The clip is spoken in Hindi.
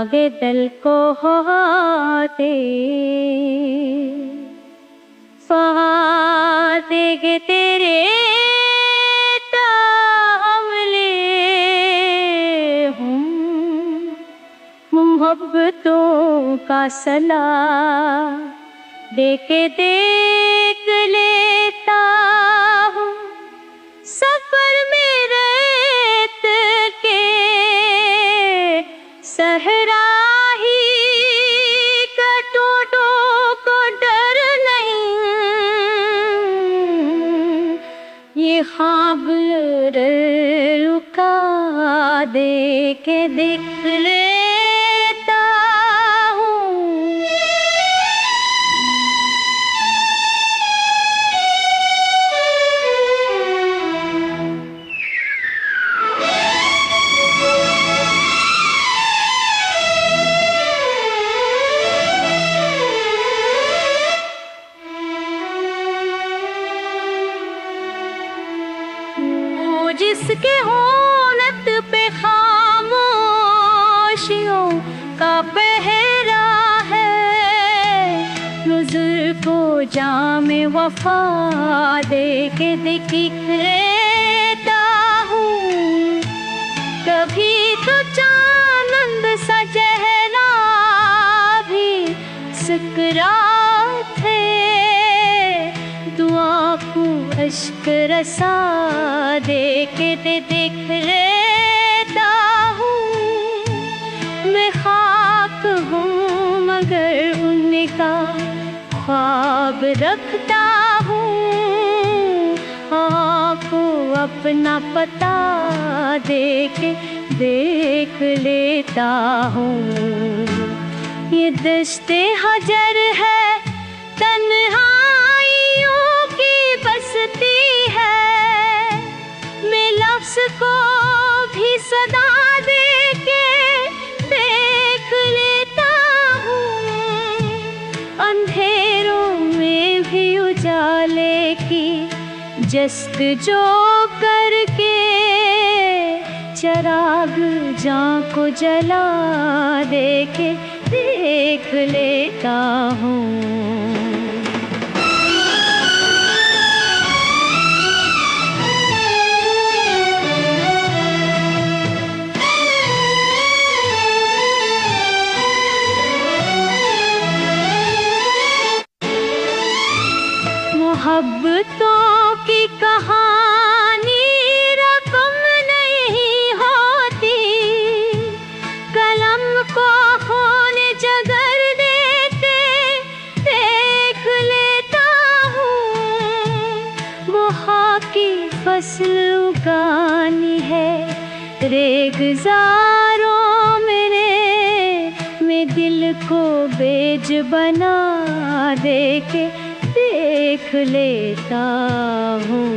लागे दिल को होते देगे तेरे तामले हूँ मोहब्बतों का सला देके देख लेता हूँ सफर में रेत के सहरा ही कटोटों को डर नहीं ये ख्वाब रुका दे के देख लेता हूँ। जिसके होनत पे खामोशियों का पहरा है नज़र को जामे वफा दे के देख लेता हूँ कभी तो चांद सा चेहरा भी सकरात है दुआ को अश्क रसा दे के देख लेता हूँ मैं खाक हूँ मगर उनका ख्वाब रखता हूँ आपको अपना पता दे के देख लेता हूँ ये दश्ते हजर है तन्हाइयों की बसती है मैं लफ्ज़ को भी सदा दे के देख लेता हूँ अंधेरों में भी उजाले की जस्त जो करके चराग जान को जला दे के देख लेता हूँ। मोहब्बतों की कहानी रकम नहीं होती कलम को होने जगर देते देख लेता हूँ मोहा की फसल उगानी है रेगज़ारों में दिल को बेज बना दे के देख लेता हूँ।